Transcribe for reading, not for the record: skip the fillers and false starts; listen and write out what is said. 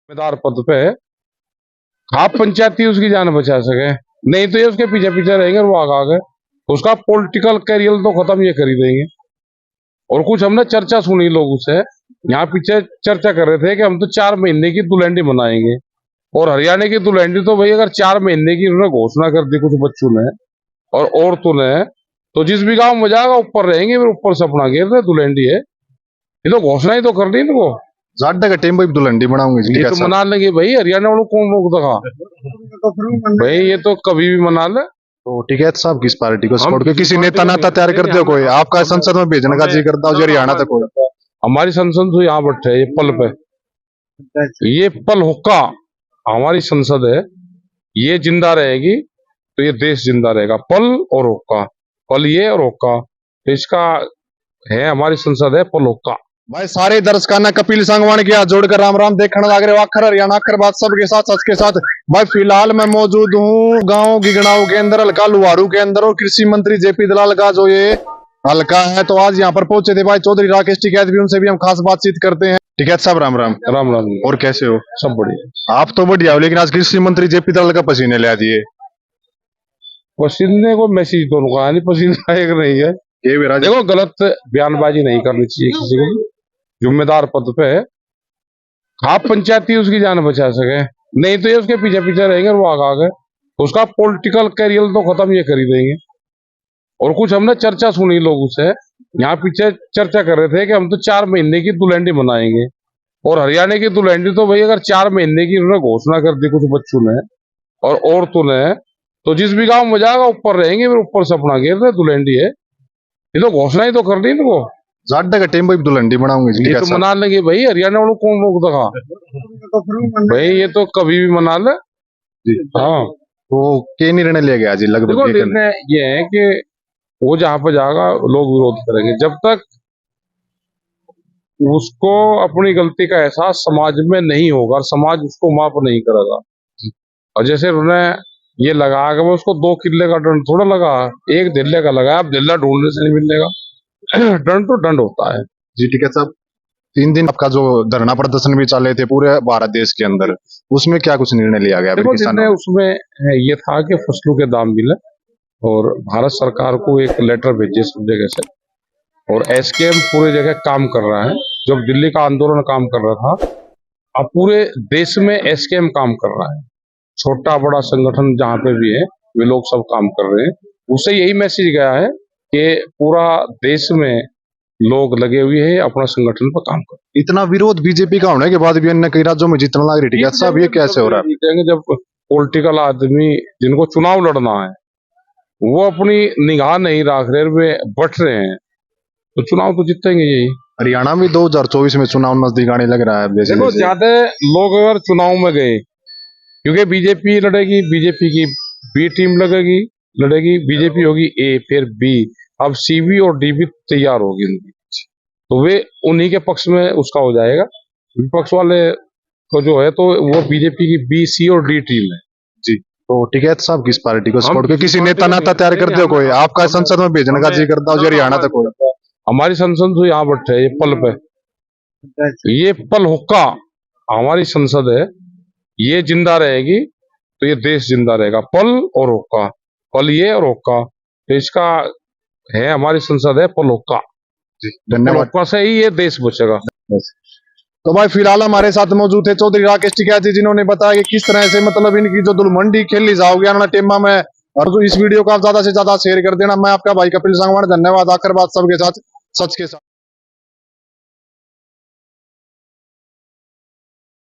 जिम्मेदार पद पे है, आप पंचायती उसकी जान बचा सके, नहीं तो ये उसके पीछे पीछे रहेंगे और वो आगे उसका पॉलिटिकल करियर तो खत्म ये कर ही देंगे। और कुछ हमने चर्चा सुनी लोगों से, यहाँ पीछे चर्चा कर रहे थे कि हम तो 4 महीने की दुल्हन मनाएंगे, और हरियाणा की दुल्हन तो भाई अगर 4 महीने की उन्होंने घोषणा कर दी कुछ बच्चों ने और औरतों ने, तो जिस भी गांव में जाएगा ऊपर रहेंगे, फिर ऊपर से अपना घेर रहे दुल्हन है, ये तो घोषणा ही तो कर दी इनको। ज्यादा का टाइम भाई दुल्हन बनाऊंगी ये तो मना लेंगे भाई, हरियाणा वालों कौन रोक देगा भाई, ये तो कभी भी मना ले। तो टिकैत साहब किस पार्टी को सपोर्ट, किसी नेता नाता तैयार करते हो कोई आपका संसद में भेजने का जी करता हो हरियाणा तक कोई? हमारी संसद तो यहाँ बैठे है, ये पल पे, ये पल हुक्का हमारी संसद है, ये जिंदा रहेगी तो ये देश जिंदा रहेगा। पल और हुक्का, पल ये और हुक्का, तो इसका है हमारी संसद है पल हुक्का। भाई सारे दर्शकाना कपिल संगवान के हाथ जोड़कर राम राम देखने लग रहे आखिर हरियाणा आखिर बात सबके साथ सच के साथ। भाई फिलहाल मैं मौजूद हूँ गांव गिगड़ाऊ के अंदर, हल्का लुहारू के अंदर, और कृषि मंत्री जेपी दलाल का जो ये हल्का है, तो आज यहाँ पर पहुंचे थे भाई चौधरी राकेश टिकैत भी, उनसे भी हम खास बातचीत करते हैं। टिकैत साहब राम राम। राम राम। और कैसे हो? सब बढ़िया। आप तो बढ़िया हो, लेकिन आज कृषि मंत्री जेपी दलाल का पसीने ले दिए। पसीने को मैसेज तो उनका नहीं, पसीना एक नहीं है। देखो गलत बयानबाजी नहीं करनी चाहिए किसी को, जिम्मेदार पद पे है, आप पंचायती उसकी जान बचा सके, नहीं तो ये उसके पीछे पीछे रहेंगे और वो आगे उसका पॉलिटिकल करियर तो खत्म ये कर ही देंगे। और कुछ हमने चर्चा सुनी लोगों से, यहाँ पीछे चर्चा कर रहे थे कि हम तो 4 महीने की दुल्हन मनाएंगे, और हरियाणा की दुल्हन तो भाई अगर 4 महीने की उन्होंने घोषणा कर दी कुछ बच्चों ने और औरतों ने, तो जिस भी गांव में जाएगा ऊपर रहेंगे, फिर ऊपर से अपना घेर रहे दुल्हन है, ये तो घोषणा ही तो कर दी इनको। ज्यादा का टाइम भाई दुल्हन बनाऊंगी, ये तो मना लेंगे भाई, हरियाणा वालों कौन रोक देगा भाई, ये तो कभी भी मना ले। हाँ, तो क्या निर्णय लिया गया जी? लगभग निर्णय ये है कि वो जहां पर जाएगा लोग विरोध करेंगे, जब तक उसको अपनी गलती का एहसास समाज में नहीं होगा और समाज उसको माफ नहीं करेगा। और जैसे उन्हें ये लगा कि वो उसको 2 किले का दंड थोड़ा लगा, 1 दिल्ले का लगा, अब दिल्ला ढूंढने से नहीं मिलेगा। दंड तो दंड होता है जी। ठीक है साहब, 3 दिन आपका जो धरना प्रदर्शन भी चले थे पूरे भारत देश के अंदर, उसमें क्या कुछ निर्णय लिया गया? देखो निर्णय उसमें ये था कि फसलों के दाम मिले, और भारत सरकार को एक लेटर भेजे सब जगह से, और एसकेएम पूरे जगह काम कर रहा है। जब दिल्ली का आंदोलन काम कर रहा था, अब पूरे देश में एसकेएम काम कर रहा है, छोटा बड़ा संगठन जहाँ पे भी है वे लोग सब काम कर रहे हैं। उससे यही मैसेज गया है कि पूरा देश में लोग लगे हुए हैं अपना संगठन पर काम कर। इतना विरोध बीजेपी का होने के बाद भी अन्य कई राज्यों में जीतना लग रही है साहब, ये कैसे हो रहा है? जीतेंगे जब पॉलिटिकल आदमी जिनको चुनाव लड़ना है वो अपनी निगाह नहीं रख रहे, वे बट रहे हैं, तो चुनाव तो जीतेंगे यही। हरियाणा में 2024 में चुनाव नजदीक आने लग रहा है। देखो ज्यादा लोग अगर चुनाव में गए, क्योंकि बीजेपी लड़ेगी, बीजेपी की बी टीम लड़ेगी, बीजेपी होगी ए, फिर बी, अब सी भी और डी भी तैयार होगी उनकी, तो वे उन्हीं के पक्ष में उसका हो जाएगा। विपक्ष वाले को जो है तो वो बीजेपी की बी, सी और डी टीम है जी। तो टिकैत साहब किस पार्टी को सपोर्ट, किसी नेता नाता तैयार करते हो कोई आपका संसद में भेजने का जी करता हो हरियाणा तक कोई? हमारी संसद तो यहाँ बैठे है, ये पल पे, ये पल हुक्का हमारी संसद है, ये जिंदा रहेगी तो ये देश जिंदा रहेगा। पल और हुक्का, पल ये और हुक्का, तो इसका है हमारी संसद है पल हुक्का। धन्यवाद। हुक्का से ही ये देश बचेगा। तो भाई फिलहाल हमारे साथ मौजूद थे चौधरी राकेश टिकैत जी, जिन्होंने बताया कि किस तरह से मतलब इनकी जो दुलमंडी खेली जाओगी आना टेमा में, और जो इस वीडियो को आप ज्यादा से ज्यादा शेयर कर देना। मैं आपका भाई कपिल संगवान, धन्यवाद। आखिर बात सबके साथ सच के साथ।